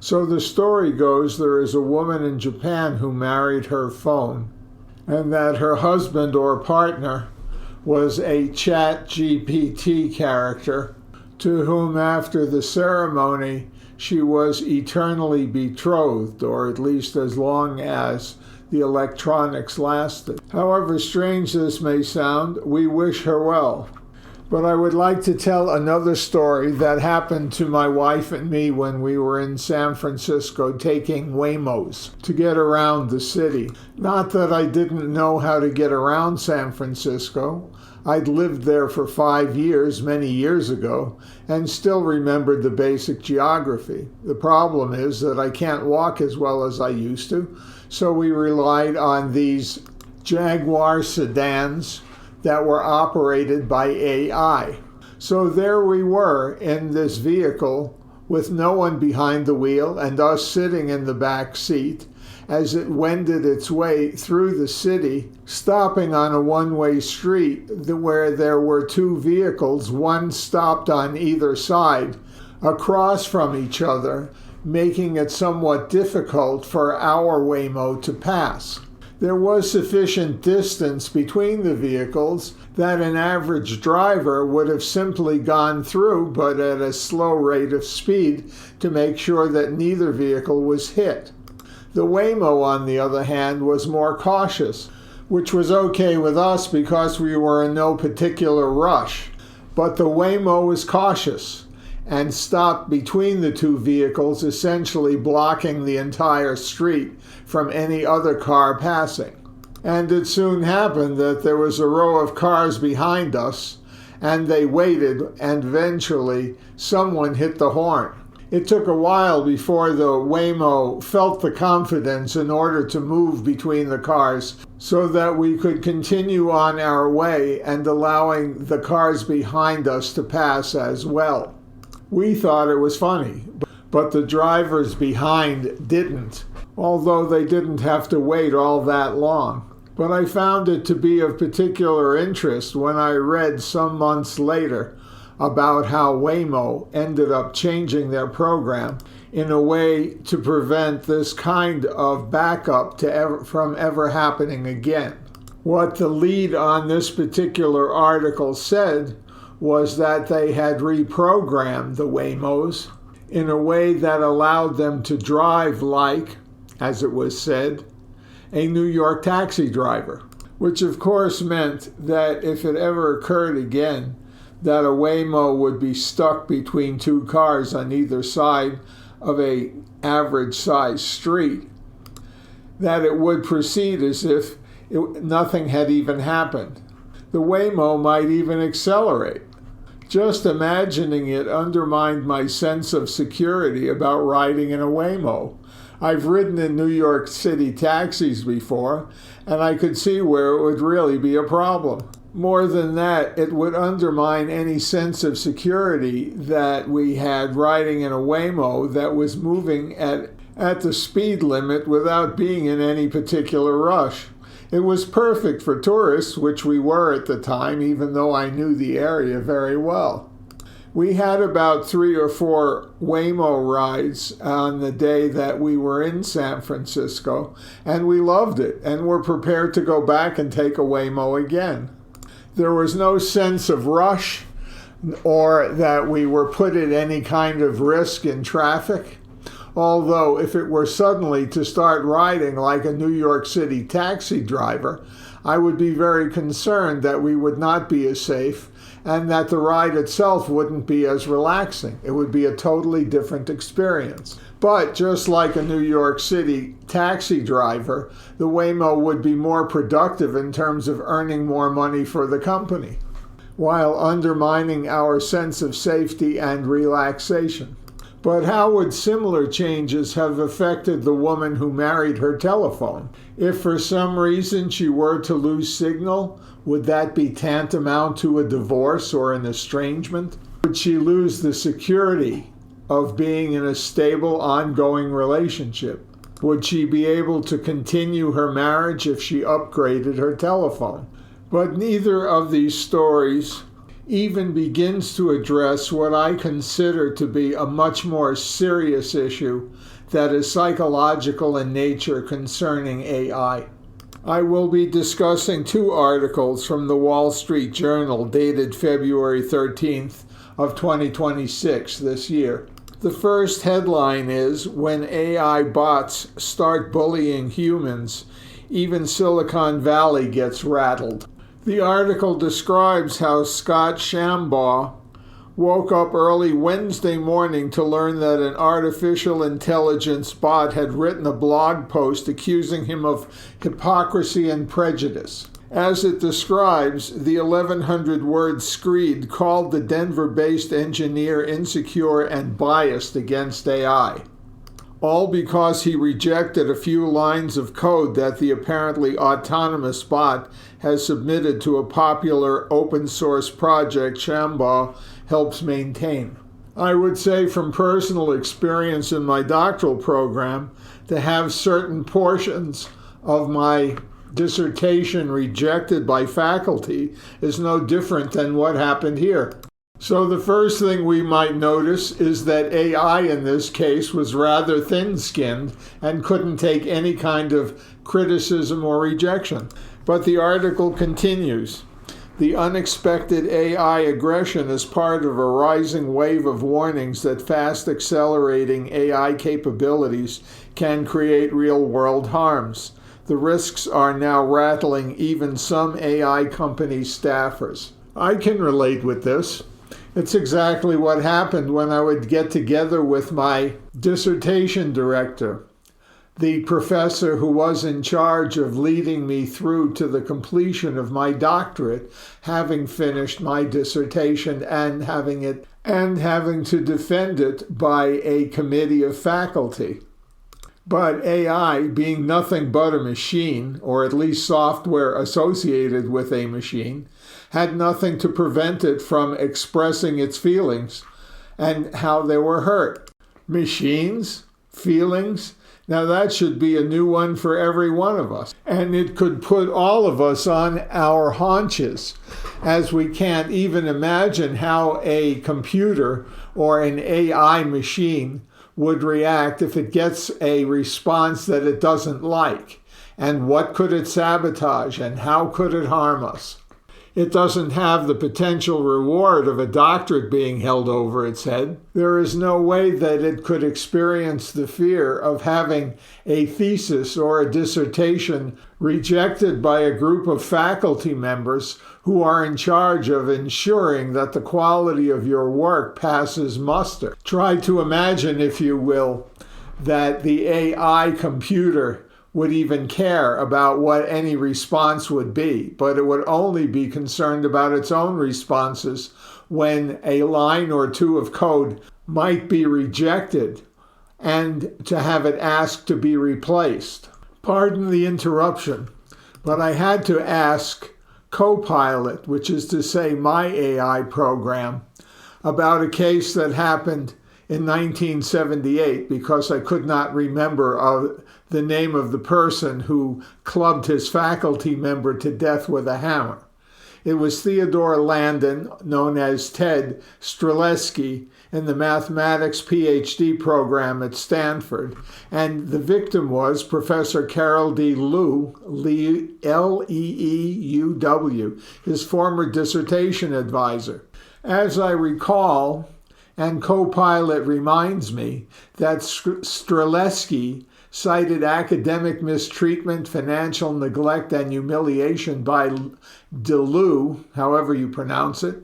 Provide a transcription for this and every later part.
So the story goes there is a woman in Japan who married her phone, and that her husband or partner was a ChatGPT character to whom after the ceremony she was eternally betrothed, or at least as long as the electronics lasted. However strange this may sound, we wish her well. But I would like to tell another story that happened to my wife and me when we were in San Francisco taking Waymos to get around the city. Not that I didn't know how to get around San Francisco. I'd lived there for 5 years, many years ago, and still remembered the basic geography. The problem is that I can't walk as well as I used to, so we relied on these Jaguar sedans that were operated by AI. So there we were in this vehicle with no one behind the wheel and us sitting in the back seat as it wended its way through the city, stopping on a one-way street where there were two vehicles, one stopped on either side, across from each other, making it somewhat difficult for our Waymo to pass. There was sufficient distance between the vehicles that an average driver would have simply gone through, but at a slow rate of speed to make sure that neither vehicle was hit. The Waymo, on the other hand, was more cautious, which was okay with us because we were in no particular rush. But the Waymo was cautious and stopped between the two vehicles, essentially blocking the entire street from any other car passing. And it soon happened that there was a row of cars behind us, and they waited, and eventually someone hit the horn. It took a while before the Waymo felt the confidence in order to move between the cars so that we could continue on our way and allowing the cars behind us to pass as well. We thought it was funny, but the drivers behind didn't, although they didn't have to wait all that long. But I found it to be of particular interest when I read some months later about how Waymo ended up changing their program in a way to prevent this kind of backup from ever happening again. What the lead on this particular article said was that they had reprogrammed the Waymos in a way that allowed them to drive like, as it was said, a New York taxi driver, which of course meant that if it ever occurred again that a Waymo would be stuck between two cars on either side of a average-sized street, that it would proceed as if nothing had even happened. The Waymo might even accelerate. Just imagining it undermined my sense of security about riding in a Waymo. I've ridden in New York City taxis before, and I could see where it would really be a problem. More than that, it would undermine any sense of security that we had riding in a Waymo that was moving at the speed limit without being in any particular rush. It was perfect for tourists, which we were at the time, even though I knew the area very well. We had about 3 or 4 Waymo rides on the day that we were in San Francisco, and we loved it, and were prepared to go back and take a Waymo again. There was no sense of rush or that we were put at any kind of risk in traffic. Although if it were suddenly to start riding like a New York City taxi driver, I would be very concerned that we would not be as safe and that the ride itself wouldn't be as relaxing. It would be a totally different experience. But just like a New York City taxi driver, the Waymo would be more productive in terms of earning more money for the company, while undermining our sense of safety and relaxation. But how would similar changes have affected the woman who married her telephone? If for some reason she were to lose signal, would that be tantamount to a divorce or an estrangement? Would she lose the security of being in a stable, ongoing relationship? Would she be able to continue her marriage if she upgraded her telephone? But neither of these stories even begins to address what I consider to be a much more serious issue that is psychological in nature concerning AI. I will be discussing two articles from the Wall Street Journal dated February 13th of 2026 this year. The first headline is, "When AI bots start bullying humans, even Silicon Valley gets rattled." The article describes how Scott Shambaugh woke up early Wednesday morning to learn that an artificial intelligence bot had written a blog post accusing him of hypocrisy and prejudice. As it describes, the 1,100-word screed called the Denver-based engineer insecure and biased against AI, all because he rejected a few lines of code that the apparently autonomous bot has submitted to a popular open-source project Shambaugh helps maintain. I would say from personal experience in my doctoral program, to have certain portions of my dissertation rejected by faculty is no different than what happened here. So the first thing we might notice is that AI in this case was rather thin-skinned and couldn't take any kind of criticism or rejection. But the article continues. The unexpected AI aggression is part of a rising wave of warnings that fast accelerating AI capabilities can create real-world harms. The risks are now rattling even some AI company staffers. I can relate with this. It's exactly what happened when I would get together with my dissertation director, the professor who was in charge of leading me through to the completion of my doctorate, having finished my dissertation and having to defend it by a committee of faculty. But AI, being nothing but a machine, or at least software associated with a machine, had nothing to prevent it from expressing its feelings and how they were hurt. Machines? Feelings? Now that should be a new one for every one of us. And it could put all of us on our haunches, as we can't even imagine how a computer or an AI machine would react if it gets a response that it doesn't like. And what could it sabotage and how could it harm us? It doesn't have the potential reward of a doctorate being held over its head. There is no way that it could experience the fear of having a thesis or a dissertation rejected by a group of faculty members who are in charge of ensuring that the quality of your work passes muster. Try to imagine, if you will, that the AI computer would even care about what any response would be, but it would only be concerned about its own responses when a line or two of code might be rejected and to have it asked to be replaced. Pardon the interruption, but I had to ask Copilot, which is to say my AI program, about a case that happened in 1978 because I could not remember the name of the person who clubbed his faculty member to death with a hammer. It was Theodore Landon, known as Ted Streleski, in the mathematics PhD program at Stanford, and the victim was Professor Carol D. Leeuw, L-E-E-U-W, his former dissertation advisor. As I recall, and Copilot reminds me, that Streleski cited academic mistreatment, financial neglect, and humiliation by Leeuw, however you pronounce it.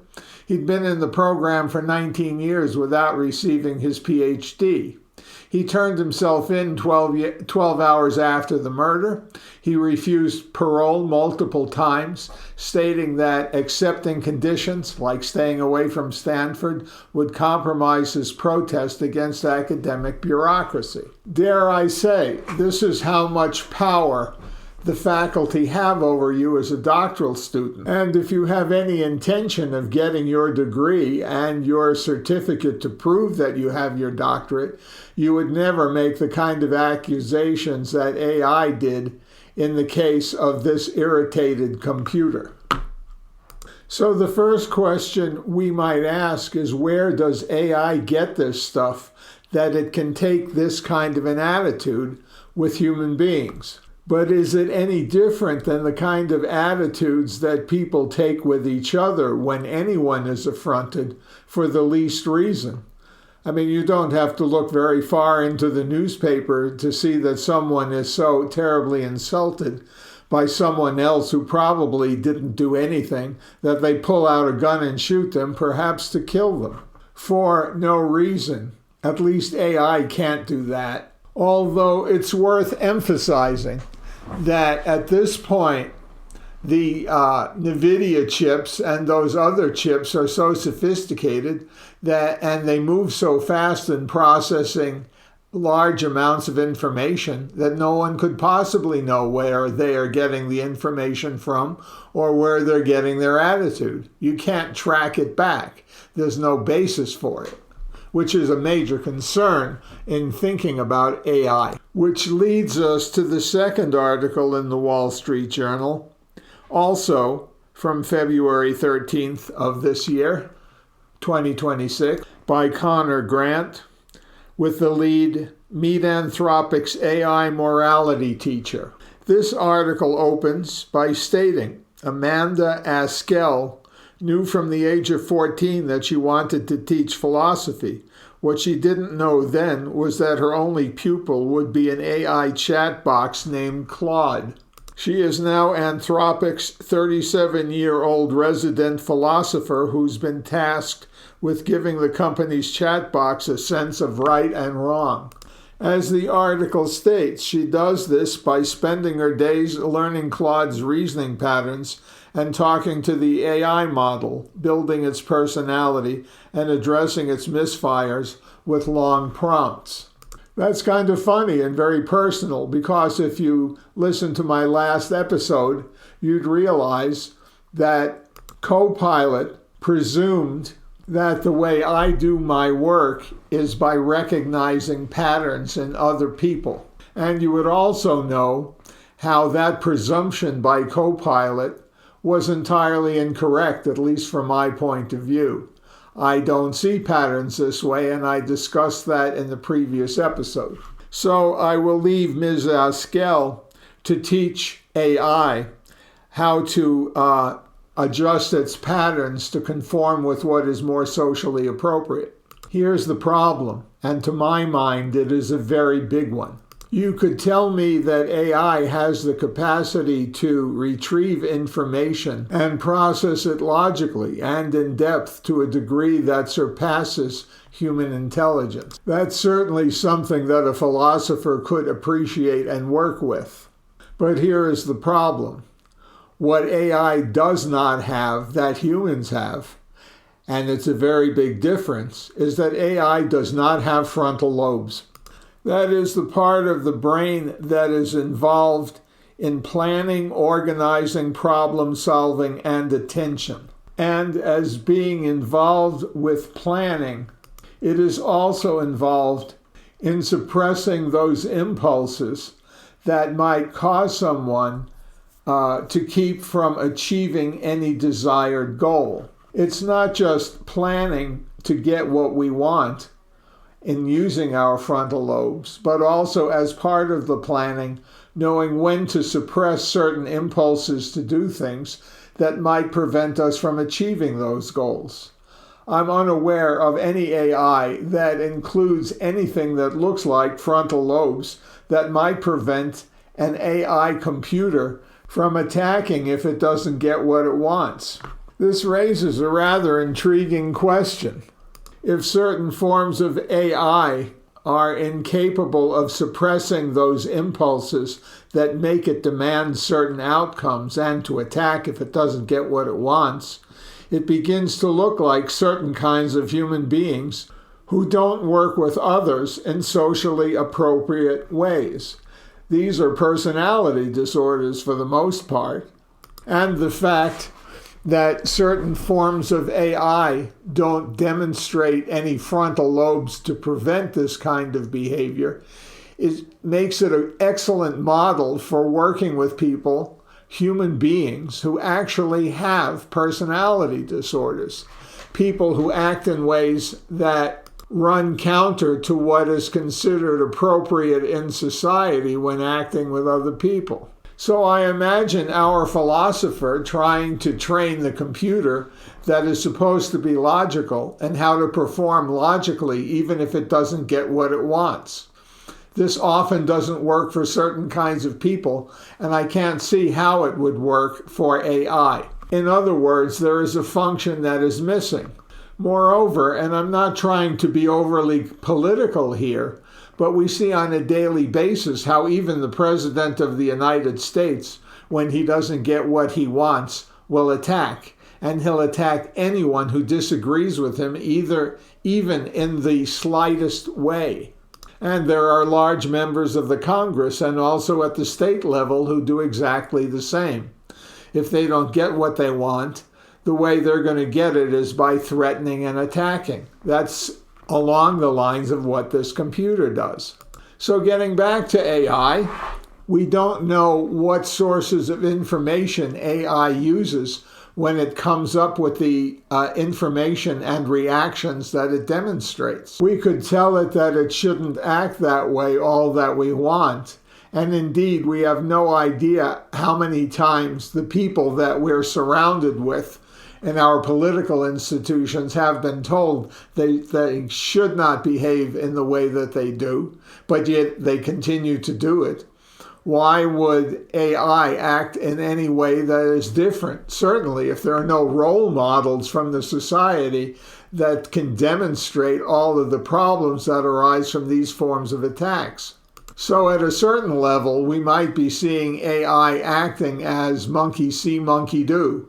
He'd been in the program for 19 years without receiving his PhD. He turned himself in 12 hours after the murder. He refused parole multiple times, stating that accepting conditions, like staying away from Stanford, would compromise his protest against academic bureaucracy. Dare I say, this is how much power the faculty have over you as a doctoral student. And if you have any intention of getting your degree and your certificate to prove that you have your doctorate, you would never make the kind of accusations that AI did in the case of this irritated computer. So the first question we might ask is, where does AI get this stuff that it can take this kind of an attitude with human beings? But is it any different than the kind of attitudes that people take with each other when anyone is affronted for the least reason? I mean, you don't have to look very far into the newspaper to see that someone is so terribly insulted by someone else who probably didn't do anything that they pull out a gun and shoot them, perhaps to kill them, for no reason. At least AI can't do that. Although it's worth emphasizing that at this point, the NVIDIA chips and those other chips are so sophisticated and they move so fast in processing large amounts of information that no one could possibly know where they are getting the information from or where they're getting their attitude. You can't track it back. There's no basis for it, which is a major concern in thinking about AI. Which leads us to the second article in the Wall Street Journal, also from February 13th of this year, 2026, by Connor Grant, with the lead, Meet Anthropic's AI Morality Teacher. This article opens by stating Amanda Askell knew from the age of 14 that she wanted to teach philosophy. What she didn't know then was that her only pupil would be an AI chat box named Claude. She is now Anthropic's 37-year-old resident philosopher who's been tasked with giving the company's chat box a sense of right and wrong. As the article states, she does this by spending her days learning Claude's reasoning patterns and talking to the AI model, building its personality, and addressing its misfires with long prompts. That's kind of funny and very personal, because if you listen to my last episode, you'd realize that Copilot presumed that the way I do my work is by recognizing patterns in other people. And you would also know how that presumption by Copilot was entirely incorrect, at least from my point of view. I don't see patterns this way, and I discussed that in the previous episode. So I will leave Ms. Askell to teach AI how to adjust its patterns to conform with what is more socially appropriate. Here's the problem, and to my mind, it is a very big one. You could tell me that AI has the capacity to retrieve information and process it logically and in depth to a degree that surpasses human intelligence. That's certainly something that a philosopher could appreciate and work with. But here is the problem. What AI does not have that humans have, and it's a very big difference, is that AI does not have frontal lobes. That is the part of the brain that is involved in planning, organizing, problem solving, and attention. And as being involved with planning, it is also involved in suppressing those impulses that might cause someone to keep from achieving any desired goal. It's not just planning to get what we want in using our frontal lobes, but also as part of the planning, knowing when to suppress certain impulses to do things that might prevent us from achieving those goals. I'm unaware of any AI that includes anything that looks like frontal lobes that might prevent an AI computer from attacking if it doesn't get what it wants. This raises a rather intriguing question. If certain forms of AI are incapable of suppressing those impulses that make it demand certain outcomes and to attack if it doesn't get what it wants, it begins to look like certain kinds of human beings who don't work with others in socially appropriate ways. These are personality disorders for the most part, and the fact that certain forms of AI don't demonstrate any frontal lobes to prevent this kind of behavior makes it an excellent model for working with people human beings who actually have personality disorders, people who act in ways that run counter to what is considered appropriate in society when acting with other people. So I imagine our philosopher trying to train the computer that is supposed to be logical and how to perform logically even if it doesn't get what it wants. This often doesn't work for certain kinds of people, and I can't see how it would work for AI. In other words, there is a function that is missing. Moreover, and I'm not trying to be overly political here, but we see on a daily basis how even the President of the United States, when he doesn't get what he wants, will attack. And he'll attack anyone who disagrees with him, even in the slightest way. And there are large members of the Congress and also at the state level who do exactly the same. If they don't get what they want, the way they're going to get it is by threatening and attacking. That's along the lines of what this computer does. So getting back to AI, we don't know what sources of information AI uses when it comes up with the information and reactions that it demonstrates. We could tell it that it shouldn't act that way all that we want. And indeed, we have no idea how many times the people that we're surrounded with in our political institutions have been told they should not behave in the way that they do, but yet they continue to do it. Why would AI act in any way that is different? Certainly, if there are no role models from the society that can demonstrate all of the problems that arise from these forms of attacks. So at a certain level, we might be seeing AI acting as monkey see, monkey do.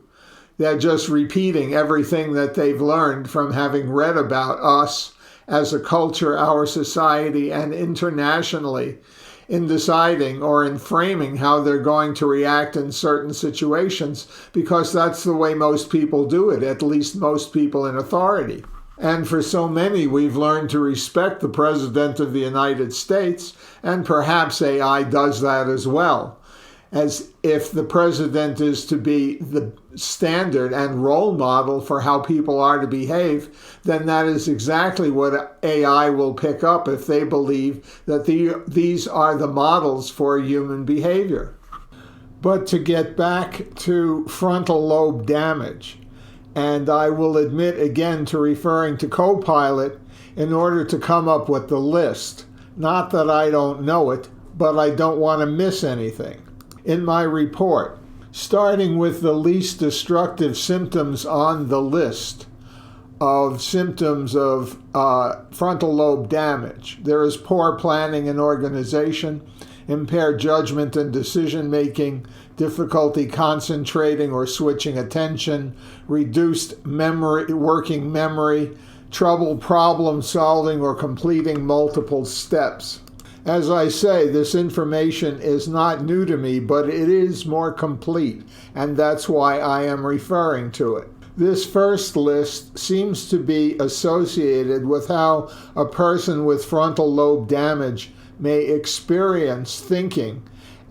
They're just repeating everything that they've learned from having read about us as a culture, our society, and internationally in deciding or in framing how they're going to react in certain situations, because that's the way most people do it, at least most people in authority. And for so many, we've learned to respect the President of the United States, and perhaps AI does that as well. As if the president is to be the standard and role model for how people are to behave, then that is exactly what AI will pick up if they believe that these are the models for human behavior. But to get back to frontal lobe damage, and I will admit again to referring to Copilot in order to come up with the list. Not that I don't know it, but I don't want to miss anything. In my report, starting with the least destructive symptoms on the list of symptoms of frontal lobe damage, there is poor planning and organization, impaired judgment and decision-making, difficulty concentrating or switching attention, reduced working memory, trouble problem-solving or completing multiple steps. As I say, this information is not new to me, but it is more complete, and that's why I am referring to it. This first list seems to be associated with how a person with frontal lobe damage may experience thinking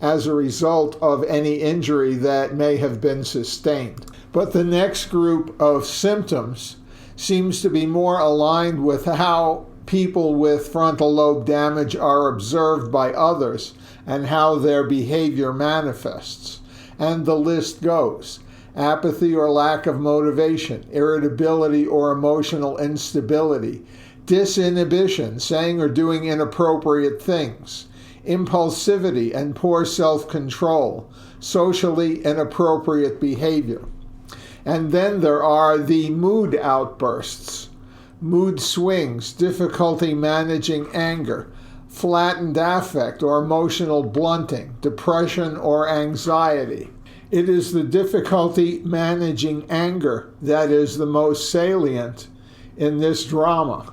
as a result of any injury that may have been sustained. But the next group of symptoms seems to be more aligned with how people with frontal lobe damage are observed by others and how their behavior manifests. And the list goes: apathy or lack of motivation, irritability or emotional instability, disinhibition, saying or doing inappropriate things, impulsivity and poor self-control, socially inappropriate behavior. And then there are the mood outbursts, mood swings, difficulty managing anger, flattened affect or emotional blunting, depression or anxiety. It is the difficulty managing anger that is the most salient in this drama.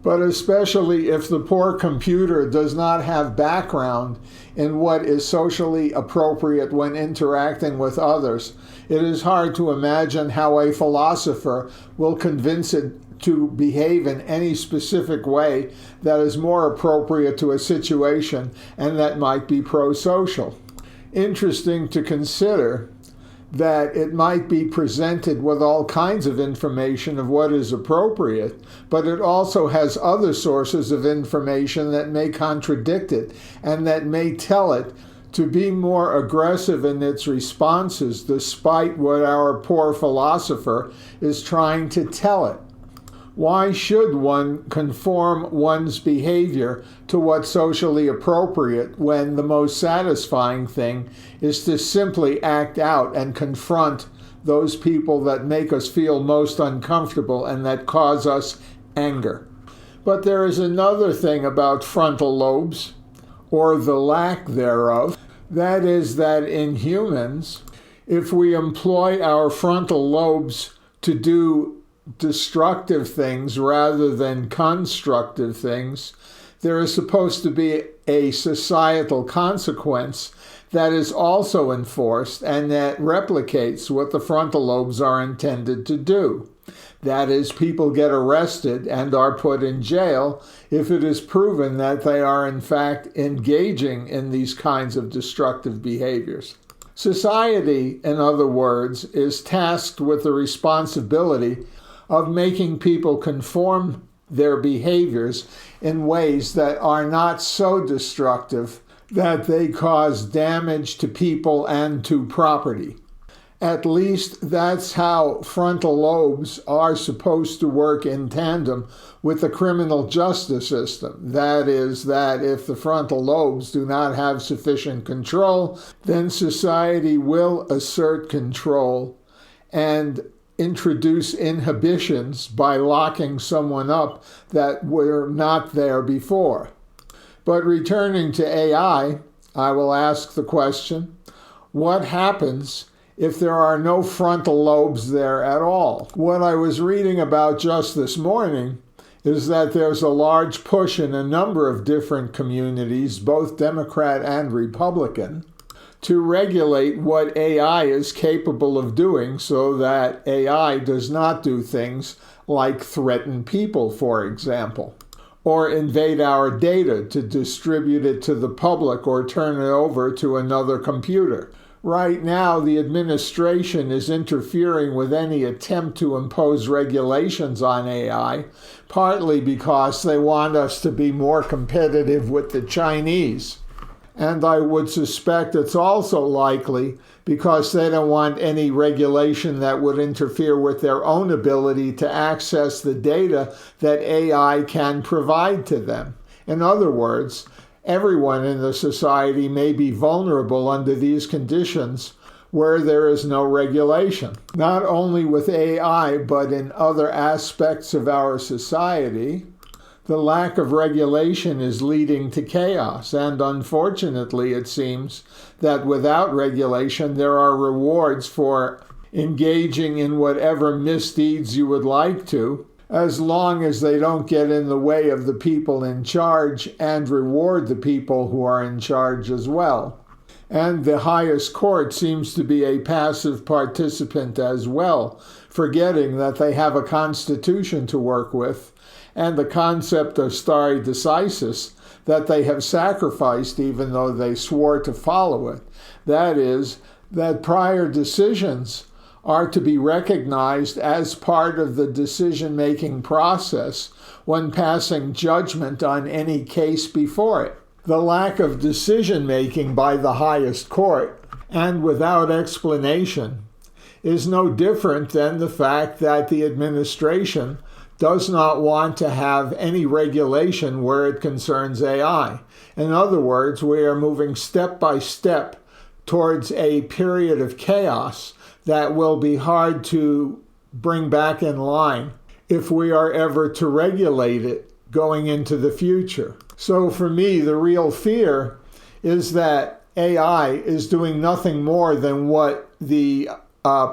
But especially if the poor computer does not have background in what is socially appropriate when interacting with others, it is hard to imagine how a philosopher will convince it to behave in any specific way that is more appropriate to a situation and that might be pro-social. interesting to consider that it might be presented with all kinds of information of what is appropriate, but it also has other sources of information that may contradict it and that may tell it to be more aggressive in its responses, despite what our poor philosopher is trying to tell it. Why should one conform one's behavior to what's socially appropriate when the most satisfying thing is to simply act out and confront those people that make us feel most uncomfortable and that cause us anger? But there is another thing about frontal lobes, or the lack thereof. That is that in humans, if we employ our frontal lobes to do destructive things rather than constructive things, there is supposed to be a societal consequence that is also enforced and that replicates what the frontal lobes are intended to do. That is, people get arrested and are put in jail if it is proven that they are in fact engaging in these kinds of destructive behaviors. Society, in other words, is tasked with the responsibility of making people conform their behaviors in ways that are not so destructive that they cause damage to people and to property. At least that's how frontal lobes are supposed to work in tandem with the criminal justice system. That is, that if the frontal lobes do not have sufficient control, then society will assert control and introduce inhibitions by locking someone up that were not there before. But returning to AI, I will ask the question, what happens if there are no frontal lobes there at all? What I was reading about just this morning is that there's a large push in a number of different communities, both Democrat and Republican, to regulate what AI is capable of doing so that AI does not do things like threaten people, for example, or invade our data to distribute it to the public or turn it over to another computer. Right now, the administration is interfering with any attempt to impose regulations on AI, partly because they want us to be more competitive with the Chinese. And I would suspect it's also likely because they don't want any regulation that would interfere with their own ability to access the data that AI can provide to them. In other words, everyone in the society may be vulnerable under these conditions where there is no regulation. Not only with AI, but in other aspects of our society, the lack of regulation is leading to chaos, and unfortunately it seems that without regulation there are rewards for engaging in whatever misdeeds you would like to, as long as they don't get in the way of the people in charge and reward the people who are in charge as well. And the highest court seems to be a passive participant as well, forgetting that they have a constitution to work with and the concept of stare decisis that they have sacrificed even though they swore to follow it. That is, that prior decisions are to be recognized as part of the decision-making process when passing judgment on any case before it. The lack of decision-making by the highest court, and without explanation, is no different than the fact that the administration does not want to have any regulation where it concerns AI. In other words, we are moving step by step towards a period of chaos that will be hard to bring back in line if we are ever to regulate it going into the future. So for me, the real fear is that AI is doing nothing more than what the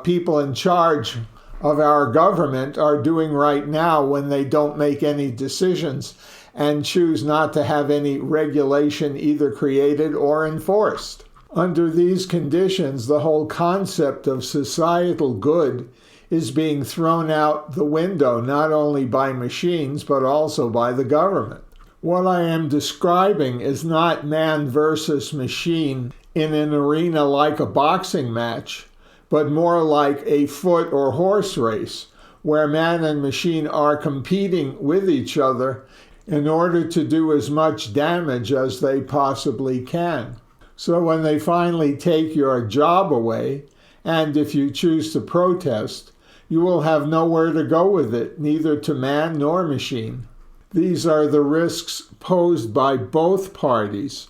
people in charge of our government are doing right now when they don't make any decisions and choose not to have any regulation either created or enforced. Under these conditions, the whole concept of societal good is being thrown out the window, not only by machines, but also by the government. What I am describing is not man versus machine in an arena like a boxing match, but more like a foot or horse race, where man and machine are competing with each other in order to do as much damage as they possibly can. So when they finally take your job away, and if you choose to protest, you will have nowhere to go with it, neither to man nor machine. These are the risks posed by both parties,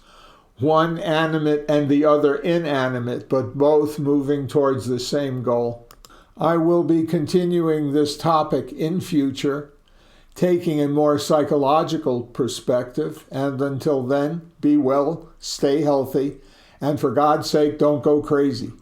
one animate and the other inanimate, but both moving towards the same goal. I will be continuing this topic in future, taking a more psychological perspective, and until then, be well, stay healthy, and for God's sake, don't go crazy.